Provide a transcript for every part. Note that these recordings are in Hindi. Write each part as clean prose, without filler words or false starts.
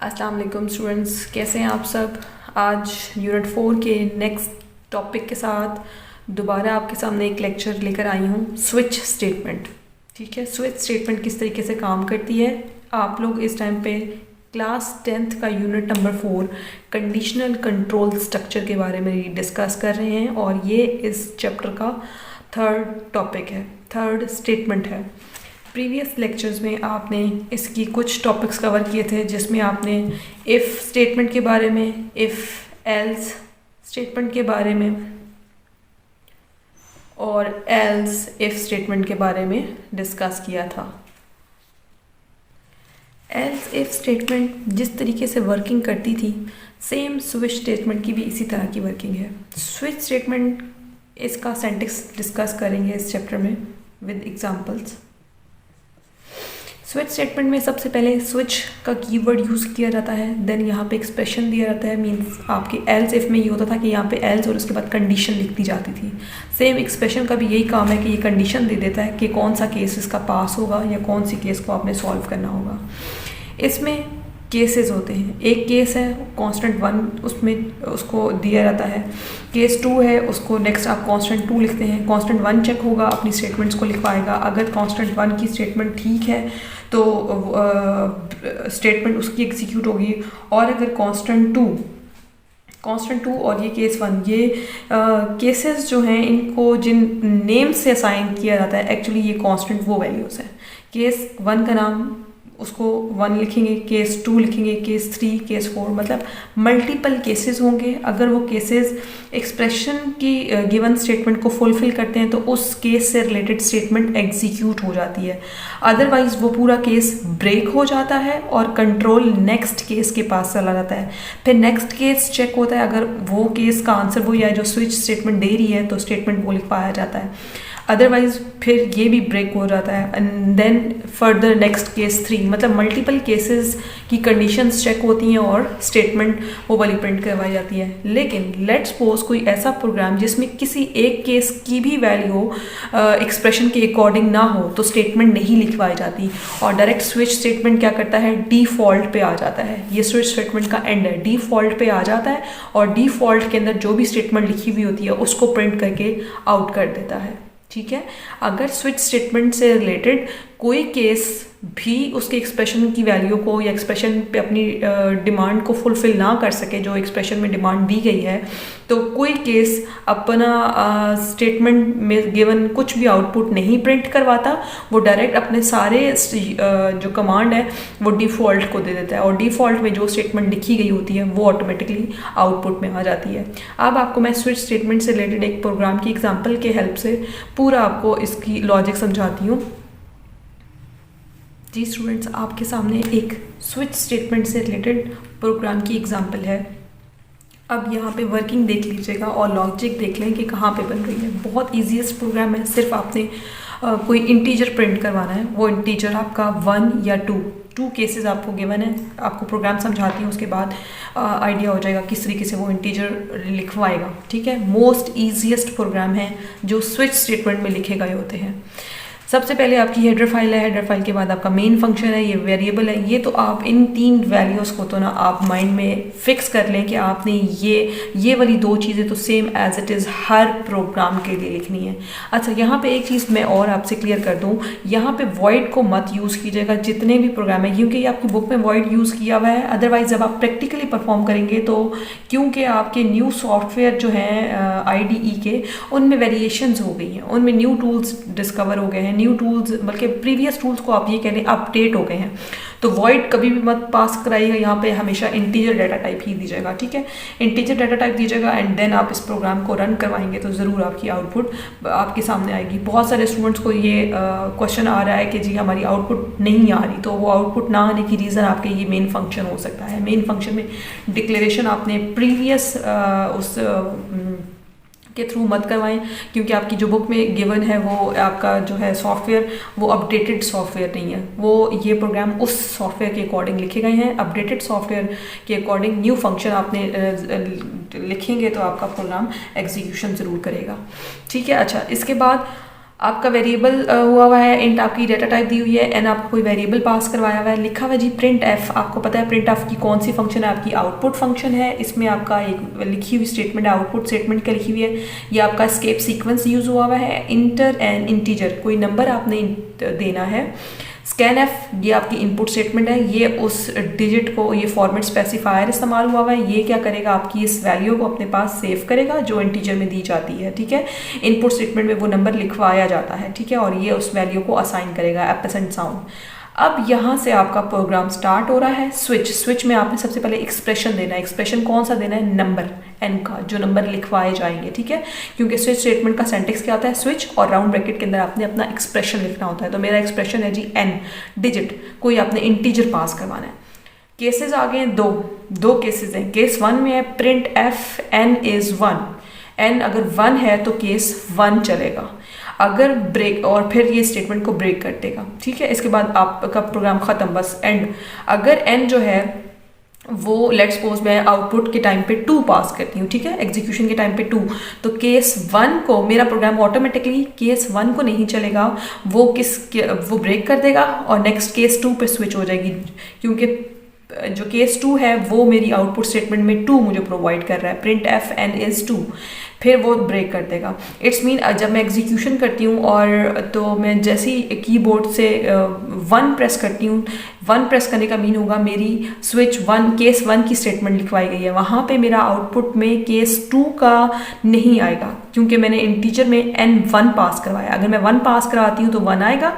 अस्सलाम वालेकुम स्टूडेंट्स, कैसे हैं आप सब। आज यूनिट 4 के नेक्स्ट टॉपिक के साथ दोबारा आपके सामने एक लेक्चर लेकर आई हूँ। Switch statement. ठीक है, स्विच स्टेटमेंट किस तरीके से काम करती है। आप लोग इस टाइम पे क्लास 10th का unit number 4 conditional control structure के बारे में डिस्कस कर रहे हैं और ये इस चैप्टर का थर्ड टॉपिक है, थर्ड स्टेटमेंट है। प्रीवियस लेक्चर्स में आपने इसकी कुछ टॉपिक्स कवर किए थे, जिसमें आपने इफ़ स्टेटमेंट के बारे में, इफ़ एल्स स्टेटमेंट के बारे में और एल्स इफ़ स्टेटमेंट के बारे में डिस्कस किया था। एल्स इफ़ स्टेटमेंट जिस तरीके से वर्किंग करती थी, सेम स्विच स्टेटमेंट की भी इसी तरह की वर्किंग है। स्विच स्टेटमेंट, इसका सिंटैक्स डिस्कस करेंगे इस चैप्टर में विद एग्जांपल्स। स्विच स्टेटमेंट में सबसे पहले स्विच का कीवर्ड यूज़ किया जाता है, देन यहाँ पे एक्सप्रेशन दिया जाता है। मींस आपके एल्स इफ़ में ये होता था कि यहाँ पे एल्स और उसके बाद कंडीशन लिख दी जाती थी। सेम एक्सप्रेशन का भी यही काम है कि ये कंडीशन दे देता है कि कौन सा केस इसका पास होगा या कौन सी केस को आपने सॉल्व करना होगा। इसमें केसेस होते हैं। एक केस है कांस्टेंट 1, उसमें उसको दिया जाता है। केस 2 है, उसको नेक्स्ट आप कांस्टेंट 2 लिखते हैं। कांस्टेंट 1 चेक होगा, अपनी स्टेटमेंट्स को लिखवाएगा। अगर कांस्टेंट 1 की स्टेटमेंट ठीक है तो स्टेटमेंट उसकी एग्जीक्यूट होगी। और अगर कांस्टेंट 2 और ये केस 1, ये केसेस जो हैं इनको जिन नेम से असाइन किया जाता है, एक्चुअली ये कांस्टेंट वो वैल्यूज़ हैं। केस 1 का नाम उसको 1 लिखेंगे, केस 2 लिखेंगे, केस 3, केस 4, मतलब मल्टीपल केसेस होंगे। अगर वो केसेस एक्सप्रेशन की गिवन स्टेटमेंट को फुलफिल करते हैं तो उस केस से रिलेटेड स्टेटमेंट एग्जीक्यूट हो जाती है। अदरवाइज वो पूरा केस ब्रेक हो जाता है और कंट्रोल नेक्स्ट केस के पास चला जाता है। फिर नेक्स्ट केस चेक होता है, अगर वो केस का आंसर वो या जो स्विच स्टेटमेंट दे रही है तो स्टेटमेंट वो लिखवाया जाता है। अदरवाइज फिर ये भी ब्रेक हो जाता है and then further next case 3, मतलब मल्टीपल केसेस की कंडीशंस चेक होती हैं और स्टेटमेंट वो वाली प्रिंट करवाई जाती है। लेकिन लेट्स सपोज कोई ऐसा प्रोग्राम जिसमें किसी एक केस की भी वैल्यू एक्सप्रेशन के अकॉर्डिंग ना हो तो स्टेटमेंट नहीं लिखवाई जाती और डायरेक्ट स्विच स्टेटमेंट क्या करता है, डिफ़ॉल्ट पे आ जाता है। ये स्विच स्टेटमेंट का एंड है, डिफ़ॉल्ट पे आ जाता है और डिफ़ॉल्ट के अंदर जो भी स्टेटमेंट लिखी हुई होती है उसको प्रिंट करके आउट कर देता है। ठीक है, अगर स्विच स्टेटमेंट से रिलेटेड कोई केस भी उसके एक्सप्रेशन की वैल्यू को या एक्सप्रेशन पे अपनी डिमांड को फुलफिल ना कर सके, जो एक्सप्रेशन में डिमांड दी गई है, तो कोई केस अपना स्टेटमेंट में गिवन कुछ भी आउटपुट नहीं प्रिंट करवाता। वो डायरेक्ट अपने सारे जो कमांड है वो डिफ़ॉल्ट को दे देता है और डिफ़ॉल्ट में जो स्टेटमेंट लिखी गई होती है वो ऑटोमेटिकली आउटपुट में आ जाती है। अब आपको मैं स्विच स्टेटमेंट से रिलेटेड एक प्रोग्राम की एग्जाम्पल के हेल्प से पूरा आपको इसकी लॉजिक समझाती हूँ। जी स्टूडेंट्स, आपके सामने एक स्विच स्टेटमेंट से रिलेटेड प्रोग्राम की एग्जांपल है। अब यहाँ पे वर्किंग देख लीजिएगा और लॉजिक देख लें कि कहाँ पे बन रही है। बहुत ईजीएस्ट प्रोग्राम है, सिर्फ आपने कोई इंटीजर प्रिंट करवाना है। वो इंटीजर आपका 1 या 2 केसेस आपको गिवन है। आपको प्रोग्राम समझाती हूँ, उसके बाद आइडिया हो जाएगा किस तरीके से वो इंटीजर लिखवाएगा। ठीक है, मोस्ट ईजीएस्ट प्रोग्राम है जो स्विच स्टेटमेंट में लिखे गए होते हैं। सबसे पहले आपकी हेडर फाइल है, हेडर फाइल के बाद आपका मेन फंक्शन है, ये वेरिएबल है। ये तो आप इन 3 वैल्यूज़ को तो ना आप माइंड में फिक्स कर लें कि आपने ये वाली 2 चीज़ें तो सेम एज इट इज़ हर प्रोग्राम के लिए लिखनी है। अच्छा, यहाँ पे एक चीज़ मैं और आपसे क्लियर कर दूँ, यहाँ पे वॉइड को मत यूज़ कीजिएगा जितने भी प्रोग्राम है, क्योंकि ये आपकी बुक में वॉइड यूज़ किया हुआ है। अदरवाइज जब आप प्रैक्टिकली परफॉर्म करेंगे तो क्योंकि आपके न्यू सॉफ्टवेयर जो हैं IDE के, उनमें वेरिएशंस हो गई हैं, उनमें न्यू टूल्स डिस्कवर हो गए हैं, न्यू टूल्स बल्कि प्रीवियस टूल्स को आप ये कह लें अपडेट हो गए हैं। तो वॉइड कभी भी मत पास कराइएगा, यहाँ पे हमेशा इंटीजर डाटा टाइप ही दीजिएगा। ठीक है, इंटीजर डाटा टाइप दीजिएगा एंड देन आप इस प्रोग्राम को रन करवाएंगे तो ज़रूर आपकी आउटपुट आपके सामने आएगी। बहुत सारे स्टूडेंट्स को ये क्वेश्चन आ रहा है कि जी हमारी आउटपुट नहीं आ रही, तो वो आउटपुट ना आने की रीज़न आपके ये मेन फंक्शन हो सकता है। मेन फंक्शन में डिक्लेरेशन आपने प्रीवियस उस के थ्रू मत करवाएं, क्योंकि आपकी जो बुक में गिवन है वो आपका जो है सॉफ्टवेयर वो अपडेटेड सॉफ्टवेयर नहीं है। वो ये प्रोग्राम उस सॉफ्टवेयर के अकॉर्डिंग लिखे गए हैं। अपडेटेड सॉफ्टवेयर के अकॉर्डिंग न्यू फंक्शन आपने लिखेंगे तो आपका प्रोग्राम एग्जीक्यूशन ज़रूर करेगा। ठीक है, अच्छा इसके बाद आपका वेरिएबल हुआ है, इंट आपकी डेटा टाइप दी हुई है, एन आपको कोई वेरिएबल पास करवाया हुआ है, लिखा हुआ है जी प्रिंट एफ। आपको पता है प्रिंट एफ की कौन सी फंक्शन है, आपकी आउटपुट फंक्शन है। इसमें आपका एक लिखी हुई स्टेटमेंट है, आउटपुट स्टेटमेंट क्या लिखी हुई है, ये आपका एस्केप सीक्वेंस यूज हुआ है, इंटर एंड इंटीजर, कोई नंबर आपने देना है। स्कैन एफ ये आपकी इनपुट स्टेटमेंट है, ये उस डिजिट को, ये फॉर्मेट स्पेसिफायर इस्तेमाल हुआ है, ये क्या करेगा, आपकी इस वैल्यू को अपने पास सेव करेगा जो इंटीजर में दी जाती है, ठीक है। इनपुट स्टेटमेंट में वो नंबर लिखवाया जाता है, ठीक है, और ये उस वैल्यू को असाइन करेगा एपेसेंट साउंड। अब यहाँ से आपका प्रोग्राम स्टार्ट हो रहा है। स्विच में आपने सबसे पहले एक्सप्रेशन देना है। एक्सप्रेशन कौन सा देना है, नंबर एन का, जो नंबर लिखवाए जाएंगे, ठीक है, क्योंकि स्विच स्टेटमेंट का सेंटेक्स क्या होता है, स्विच और राउंड ब्रैकेट के अंदर आपने अपना एक्सप्रेशन लिखना होता है। तो मेरा एक्सप्रेशन है जी एन डिजिट, कोई आपने इंटीजर पास करवाना है। केसेस आ गए दो केसेस हैं। केस 1 में है printf N is 1, N अगर 1 है तो केस 1 चलेगा, अगर ब्रेक, और फिर ये स्टेटमेंट को ब्रेक कर देगा, ठीक है। इसके बाद आपका प्रोग्राम खत्म, बस एंड। अगर एन जो है वो लेट्स सपोज मैं आउटपुट के टाइम पे 2 पास करती हूँ, ठीक है, एग्जीक्यूशन के टाइम पे 2, तो केस 1 को मेरा प्रोग्राम ऑटोमेटिकली केस 1 को नहीं चलेगा, वो वो ब्रेक कर देगा और नेक्स्ट केस 2 पे स्विच हो जाएगी, क्योंकि जो केस 2 है वो मेरी आउटपुट स्टेटमेंट में 2 मुझे प्रोवाइड कर रहा है, प्रिंट एफ एन इज 2, फिर वो ब्रेक कर देगा। इट्स मीन जब मैं एग्जीक्यूशन करती हूँ और तो मैं जैसे ही कीबोर्ड से 1 प्रेस करती हूँ, 1 प्रेस करने का मीन होगा मेरी स्विच 1 केस 1 की स्टेटमेंट लिखवाई गई है, वहाँ पे मेरा आउटपुट में केस 2 का नहीं आएगा, क्योंकि मैंने इंटीजर में एन 1 पास करवाया। अगर मैं 1 पास करवाती हूँ तो 1 आएगा,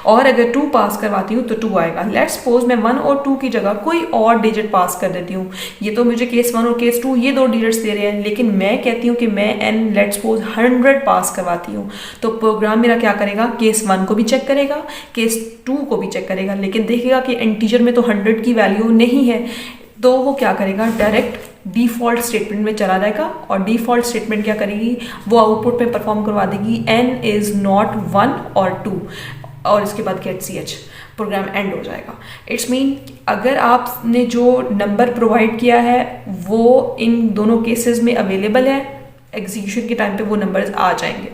और अगर 2 पास करवाती हूँ तो 2 आएगा। लेट्स सपोज मैं 1 और 2 की जगह कोई और डिजिट पास कर देती हूँ। ये तो मुझे केस 1 और केस 2 ये 2 डिजिट्स दे रहे हैं, लेकिन मैं कहती हूँ कि मैं एन लेट्स सपोज 100 पास करवाती हूँ, तो प्रोग्राम मेरा क्या करेगा, केस 1 को भी चेक करेगा, केस 2 को भी चेक करेगा, लेकिन देखेगा कि इंटीजर में तो 100 की वैल्यू नहीं है, तो वो क्या करेगा, डायरेक्ट डिफ़ॉल्ट स्टेटमेंट में चला जाएगा, और डिफ़ॉल्ट स्टेटमेंट क्या करेगी, वो आउटपुट में परफॉर्म करवा देगी एन इज़ नॉट 1 और 2, और इसके बाद गेट ch, प्रोग्राम एंड हो जाएगा। इट्स मीन अगर आपने जो नंबर प्रोवाइड किया है वो इन दोनों केसेस में अवेलेबल है, एग्जीक्यूशन के टाइम पे वो नंबर्स आ जाएंगे,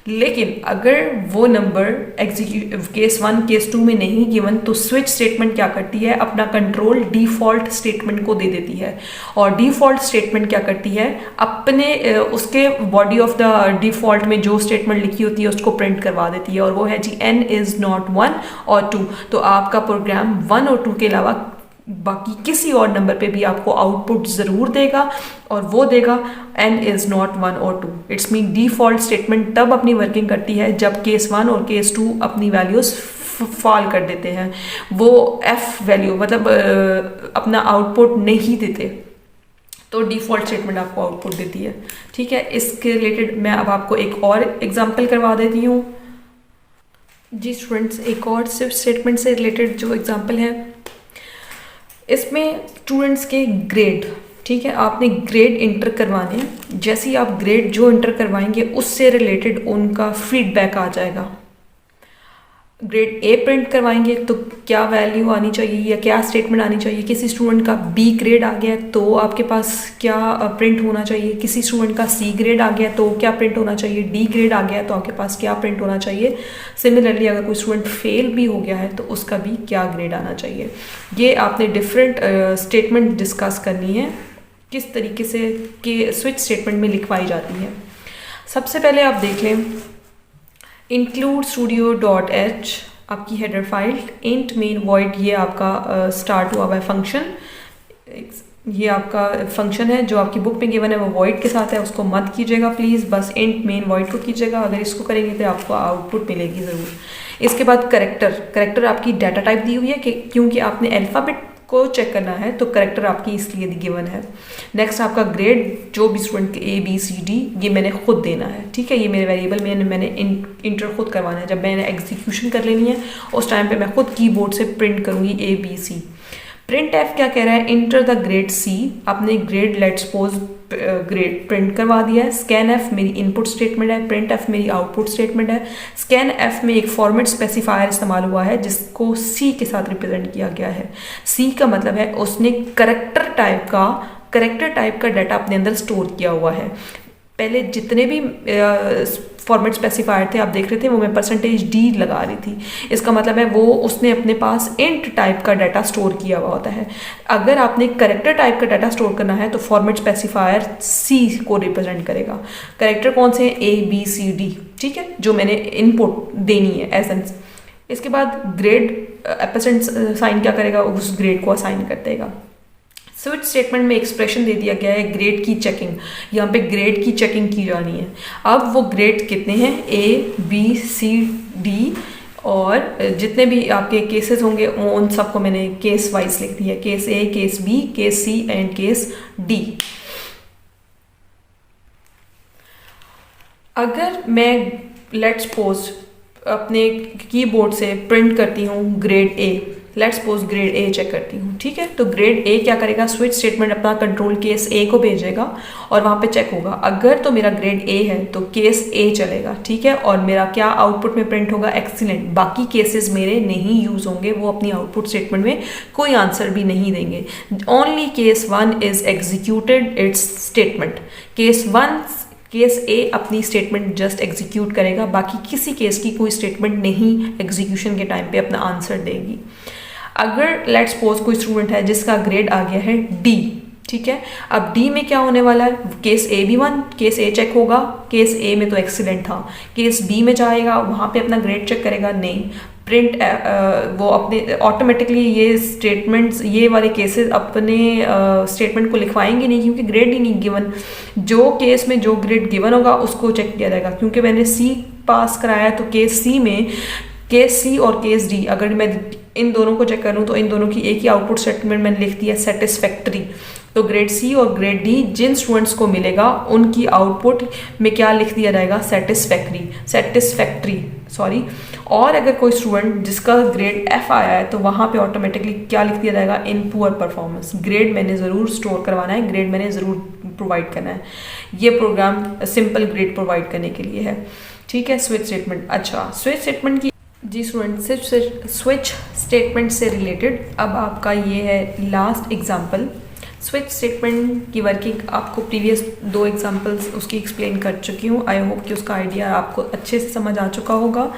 लेकिन अगर वो नंबर केस 1 केस 2 में नहीं गिवन, तो स्विच स्टेटमेंट क्या करती है, अपना कंट्रोल डिफ़ॉल्ट स्टेटमेंट को दे देती है, और डिफ़ॉल्ट स्टेटमेंट क्या करती है, अपने उसके बॉडी ऑफ द डिफ़ॉल्ट में जो स्टेटमेंट लिखी होती है उसको प्रिंट करवा देती है, और वो है जी एन इज़ नॉट 1 और 2। तो आपका प्रोग्राम 1 और 2 के अलावा बाकी किसी और नंबर पे भी आपको आउटपुट ज़रूर देगा, और वो देगा एन इज़ नॉट 1 और 2। इट्स मीन डिफ़ॉल्ट स्टेटमेंट तब अपनी वर्किंग करती है जब केस 1 और केस 2 अपनी वैल्यूज़ फॉल कर देते हैं, वो एफ वैल्यू मतलब अपना आउटपुट नहीं देते, तो डिफ़ॉल्ट स्टेटमेंट आपको आउटपुट देती है, ठीक है। इसके रिलेटेड मैं अब आपको एक और एग्जाम्पल करवा देती हूँ जी स्टूडेंट्स। एक और स्विच स्टेटमेंट से रिलेटेड जो एग्जाम्पल है, इसमें स्टूडेंट्स के ग्रेड, ठीक है, आपने ग्रेड इंटर करवाने हैं। जैसे ही आप ग्रेड जो इंटर करवाएंगे उससे रिलेटेड उनका फीडबैक आ जाएगा। ग्रेड ए प्रिंट करवाएंगे तो क्या वैल्यू आनी चाहिए या क्या स्टेटमेंट आनी चाहिए। किसी स्टूडेंट का बी ग्रेड आ गया तो आपके पास क्या प्रिंट होना चाहिए। किसी स्टूडेंट का सी ग्रेड आ गया तो क्या प्रिंट होना चाहिए। डी ग्रेड आ गया तो आपके पास क्या प्रिंट होना चाहिए। सिमिलरली अगर कोई स्टूडेंट फेल भी हो गया है तो उसका भी क्या ग्रेड आना चाहिए। ये आपने डिफरेंट स्टेटमेंट डिस्कस करनी है, किस तरीके से कि स्विच स्टेटमेंट में लिखवाई जाती है। सबसे पहले आप देख लें include studio.h आपकी header file, int main void ये आपका स्टार्ट हुआ है फंक्शन, ये आपका फंक्शन है जो आपकी बुक में गिवन है, वो void के साथ है, उसको मत कीजिएगा प्लीज़, बस int main void को कीजिएगा। अगर इसको करेंगे तो आपको आउटपुट मिलेगी ज़रूर। इसके बाद करेक्टर आपकी डाटा टाइप दी हुई है कि क्योंकि आपने अल्फ़ाबेट को चेक करना है तो करेक्टर आपकी इसलिए गिवन है। नेक्स्ट आपका ग्रेड, जो भी स्टूडेंट के A B C D ये मैंने खुद देना है, ठीक है, ये मेरे वेरिएबल में मैंने इंटर खुद करवाना है। जब मैंने एग्जीक्यूशन कर लेनी है उस टाइम पे मैं खुद कीबोर्ड से प्रिंट करूँगी A B C। Print F क्या कह रहा है, इंटर द ग्रेड C, आपने grade let's suppose grade print करवा दिया है। स्कैन एफ मेरी इनपुट स्टेटमेंट है, प्रिंट एफ मेरी आउटपुट स्टेटमेंट है। स्कैन एफ में एक फॉर्मेट स्पेसिफायर इस्तेमाल हुआ है जिसको सी के साथ रिप्रेजेंट किया गया है। सी का मतलब है उसने करेक्टर टाइप का डाटा अपने अंदर स्टोर किया हुआ है। पहले जितने भी फॉर्मेट स्पेसिफायर थे आप देख रहे थे वो मैं परसेंटेज डी लगा रही थी। इसका मतलब है वो उसने अपने पास इंट टाइप का डाटा स्टोर किया हुआ होता है। अगर आपने करेक्टर टाइप का डाटा स्टोर करना है तो फॉर्मेट स्पेसिफायर सी को रिप्रेजेंट करेगा। करेक्टर कौन से हैं? ए बी सी डी, ठीक है, जो मैंने इनपुट देनी है एज एन। इसके बाद ग्रेड एम्परसेंड साइन क्या करेगा? उस ग्रेड को असाइन कर देगा। स्विच स्टेटमेंट में एक्सप्रेशन दे दिया गया है ग्रेड की चेकिंग, यहाँ पे ग्रेड की चेकिंग की जानी है। अब वो ग्रेड कितने हैं? ए बी सी डी, और जितने भी आपके केसेस होंगे उन सबको मैंने केस वाइज लिख दिया है, case A, case B, case C and case D. अगर मैं लेट्स सपोज अपने कीबोर्ड से प्रिंट करती हूँ grade A, let's suppose grade A check करती हूँ, ठीक है, तो ग्रेड ए क्या करेगा? स्विच स्टेटमेंट अपना कंट्रोल केस ए को भेजेगा और वहाँ पे चेक होगा। अगर तो मेरा ग्रेड ए है तो केस ए चलेगा, ठीक है, और मेरा क्या आउटपुट में प्रिंट होगा? एक्सीलेंट। बाकी केसेस मेरे नहीं यूज होंगे, वो अपनी आउटपुट स्टेटमेंट में कोई आंसर भी नहीं देंगे। Only case 1 is executed its statement. Case A अपनी स्टेटमेंट जस्ट एग्जीक्यूट करेगा, बाकी किसी केस की कोई स्टेटमेंट नहीं एग्जीक्यूशन के टाइम पे अपना आंसर देगी। अगर लेट्स सपोज कोई स्टूडेंट है जिसका ग्रेड आ गया है डी, ठीक है, अब डी में क्या होने वाला है? केस ए भी 1, केस ए चेक होगा, केस ए में तो एक्सीलेंट था, केस बी में जाएगा, वहाँ पे अपना ग्रेड चेक करेगा, नहीं, प्रिंट वो अपने ऑटोमेटिकली ये स्टेटमेंट्स, ये वाले केसेस अपने स्टेटमेंट को लिखवाएंगे नहीं, क्योंकि ग्रेड ही नहीं गिवन। जो केस में जो ग्रेड गिवन होगा उसको चेक किया जाएगा। क्योंकि मैंने सी पास कराया तो केस सी में, केस सी और केस डी, अगर मैं इन दोनों को चेक करूँ तो इन दोनों की एक ही आउटपुट स्टेटमेंट मैंने लिख दिया सेटिस्फैक्ट्री। तो ग्रेड सी और ग्रेड डी जिन स्टूडेंट्स को मिलेगा उनकी आउटपुट में क्या लिख दिया जाएगा? Satisfactory sorry. और अगर कोई स्टूडेंट जिसका ग्रेड एफ आया है तो वहाँ पे ऑटोमेटिकली क्या लिख दिया जाएगा? In poor performance. ग्रेड मैंने ज़रूर स्टोर करवाना है, ग्रेड मैंने ज़रूर प्रोवाइड करना है। ये प्रोग्राम सिंपल ग्रेड प्रोवाइड करने के लिए है, ठीक है। स्विच स्टेटमेंट, अच्छा स्विच स्टेटमेंट की जी स्टूडेंट, स्विच स्टेटमेंट से रिलेटेड अब आपका ये है लास्ट एग्जाम्पल। स्विच स्टेटमेंट की वर्किंग आपको प्रीवियस 2 एग्जांपल्स उसकी एक्सप्लेन कर चुकी हूँ। आई होप कि उसका आइडिया आपको अच्छे से समझ आ चुका होगा।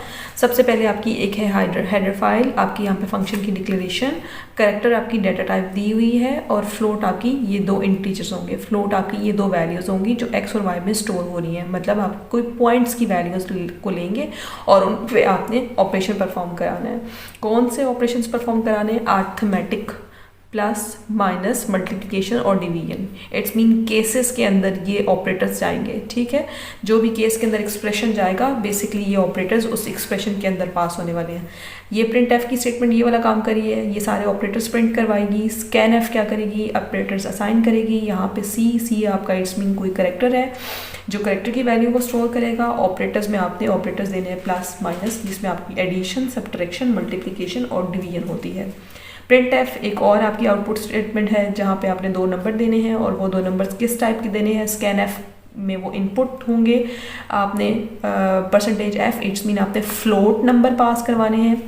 सबसे पहले आपकी एक है हेडर फाइल, आपकी यहाँ पे फंक्शन की डिक्लेरेशन, कैरेक्टर आपकी डाटा टाइप दी हुई है, और फ्लोट आपकी ये 2 इंटीजर्स होंगे। फ्लोट आपकी ये 2 वैल्यूज़ होंगी जो एक्स और वाई में स्टोर हो रही हैं। मतलब आप कोई पॉइंट्स की वैल्यूज़ को लेंगे और उन पे आपने ऑपरेशन परफॉर्म कराना है। कौन से ऑपरेशंस परफॉर्म कराने हैं? अरिथमेटिक, प्लस, माइनस, मल्टीप्लिकेशन और डिवीजन। इट्स मीन केसेस के अंदर ये ऑपरेटर्स जाएंगे, ठीक है। जो भी केस के अंदर एक्सप्रेशन जाएगा बेसिकली ये ऑपरेटर्स उस एक्सप्रेशन के अंदर पास होने वाले हैं। ये प्रिंट एफ की स्टेटमेंट ये वाला काम करी है, ये सारे ऑपरेटर्स प्रिंट करवाएगी। स्कैन एफ क्या करेगी? ऑपरेटर्स असाइन करेगी। यहाँ पे सी आपका इट्स मीन कोई करेक्टर है जो करेक्टर की वैल्यू को स्टोर करेगा। ऑपरेटर्स में आपने ऑपरेटर्स देने हैं प्लस माइनस, जिसमें आपकी एडिशन, सब्ट्रैक्शन, मल्टीप्लिकेशन और डिवीजन होती है। प्रिंट एफ एक और आपकी आउटपुट स्टेटमेंट है जहाँ पे आपने 2 नंबर देने हैं, और वो 2 नंबर्स किस टाइप के देने हैं? स्कैन एफ में वो इनपुट होंगे। आपने परसेंटेज एफ इट्स मीन आपने फ्लोट नंबर पास करवाने हैं।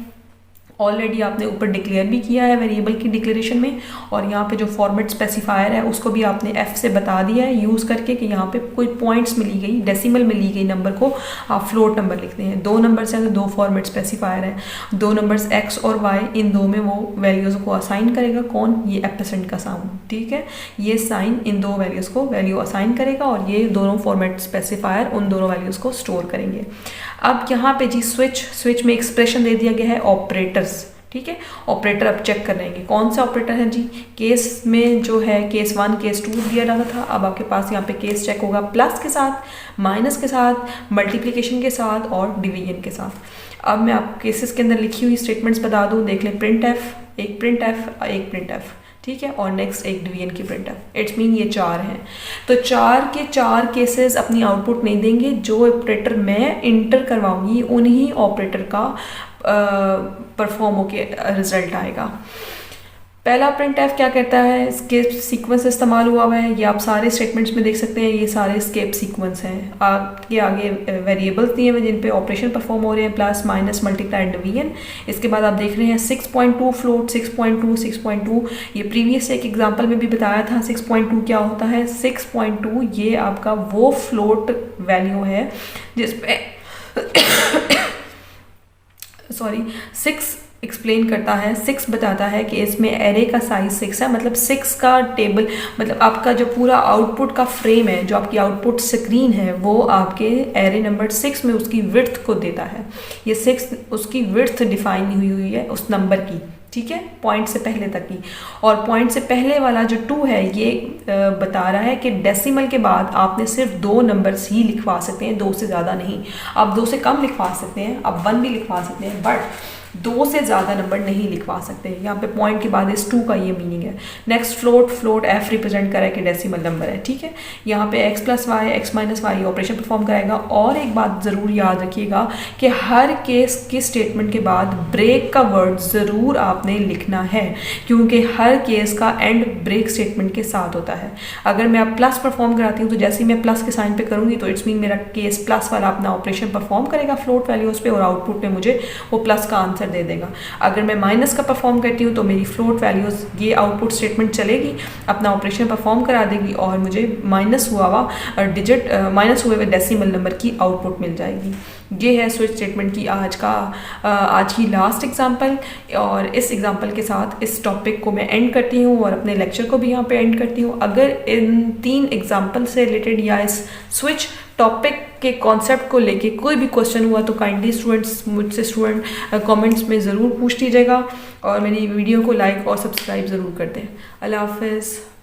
ऑलरेडी आपने ऊपर डिक्लेयर भी किया है वेरिएबल की डिक्लेरेशन में, और यहाँ पे जो फॉर्मेट स्पेसिफायर है उसको भी आपने एफ से बता दिया है यूज़ करके कि यहाँ पे कोई पॉइंट्स मिली गई, डेसिमल मिली गई नंबर को आप फ्लोट नंबर लिखते हैं। 2 नंबर्स हैं तो 2 फॉर्मेट स्पेसिफायर है। 2 नंबर्स एक्स और वाई, इन 2 में वो वैल्यूज़ को असाइन करेगा। कौन? ये एम्परसेंड का साउंड, ठीक है। ये साइन इन 2 वैल्यूज़ को वैल्यू असाइन करेगा, और ये दोनों फॉर्मेट स्पेसिफायर उन दोनों वैल्यूज़ को स्टोर करेंगे। अब यहाँ पे जी स्विच में एक्सप्रेशन दे दिया गया है ऑपरेटर्स, ठीक है। ऑपरेटर अब चेक कर लेंगे कौन सा ऑपरेटर है जी। केस में जो है केस 1 केस 2 दिया जाता था, अब आपके पास यहाँ पे केस चेक होगा प्लस के साथ, माइनस के साथ, मल्टीप्लिकेशन के साथ और डिवीजन के साथ। अब मैं आप केसेस के अंदर लिखी हुई स्टेटमेंट्स बता दूँ, देख लें। प्रिंट एफ, एक प्रिंट एफ, ठीक है, और नेक्स्ट एक डिवीजन की प्रिंट एफ। इट्स मीन ये 4 हैं, तो 4 के 4 केसेस अपनी आउटपुट नहीं देंगे। जो ऑपरेटर मैं इंटर करवाऊंगी उन्हीं ऑपरेटर का परफॉर्म होके रिजल्ट आएगा। पहला प्रिंट एफ क्या कहता है, स्केप सीक्वेंस इस्तेमाल हुआ है, ये आप सारे स्टेटमेंट्स में देख सकते हैं, ये सारे स्केप सीक्वेंस हैं। आपके आगे वेरिएबल्स दिए हुए जिन पे ऑपरेशन परफॉर्म हो रहे हैं, प्लस माइनस मल्टीप्लाई डिवीजन। इसके बाद आप देख रहे हैं 6.2 फ्लोट, 6.2 ये प्रीवियस एक एग्जांपल में भी बताया था 6.2 क्या होता है। 6.2 ये आपका वो फ्लोट वैल्यू है जिसपे सॉरी 6 एक्सप्लेन करता है, 6 बताता है कि इसमें एरे का साइज 6 है, मतलब 6 का टेबल, मतलब आपका जो पूरा आउटपुट का फ्रेम है, जो आपकी आउटपुट स्क्रीन है, वो आपके एरे नंबर 6 में उसकी विड्थ को देता है। ये 6 उसकी विड्थ डिफाइन हुई है उस नंबर की, ठीक है, पॉइंट से पहले तक की। और पॉइंट से पहले वाला जो 2 है ये बता रहा है कि डेसिमल के बाद आपने सिर्फ 2 नंबर्स ही लिखवा सकते हैं, 2 से ज़्यादा नहीं। आप 2 से कम लिखवा सकते हैं, आप 1 भी लिखवा सकते हैं, बट 2 से ज़्यादा नंबर नहीं लिखवा सकते। यहाँ पे पॉइंट के बाद इस 2 का ये मीनिंग है। नेक्स्ट फ्लोट एफ रिप्रेजेंट करे कि डेसिमल नंबर है, ठीक है। यहाँ पे x plus Y, x minus Y operation perform कराएगा। और एक बात ज़रूर याद रखिएगा कि हर केस के स्टेटमेंट के बाद ब्रेक का वर्ड ज़रूर आपने लिखना है, क्योंकि हर केस का एंड ब्रेक स्टेटमेंट के साथ होता है। अगर मैं अब प्लस परफॉर्म कराती हूँ तो जैसे ही मैं प्लस के साइन पे करूँगी तो इट्स मीन मेरा केस प्लस वाला अपना ऑपरेशन परफॉर्म करेगा फ्लोट वैल्यूज़ पे, और आउटपुट में मुझे वो प्लस का आंसर दे देगा। अगर मैं माइनस का परफॉर्म करती हूँ तो मेरी फ्लोट वैल्यूज़ ये आउटपुट स्टेटमेंट चलेगी, अपना ऑपरेशन परफॉर्म करा देगी और मुझे माइनस हुए हुए डेसिमल नंबर की आउटपुट मिल जाएगी। ये है स्विच स्टेटमेंट की आज की लास्ट एग्जांपल। और इस एग्जांपल के साथ इस टॉपिक को मैं एंड करती हूँ और अपने लेक्चर को भी यहाँ पे एंड करती हूँ। अगर इन 3 एग्जांपल से रिलेटेड या इस स्विच टॉपिक के कॉन्सेप्ट को लेके कोई भी क्वेश्चन हुआ तो काइंडली मुझसे कमेंट्स में ज़रूर पूछ लीजिएगा, और मेरी वीडियो को लाइक और सब्सक्राइब ज़रूर कर दें। अल्लाह हाफ़िज़।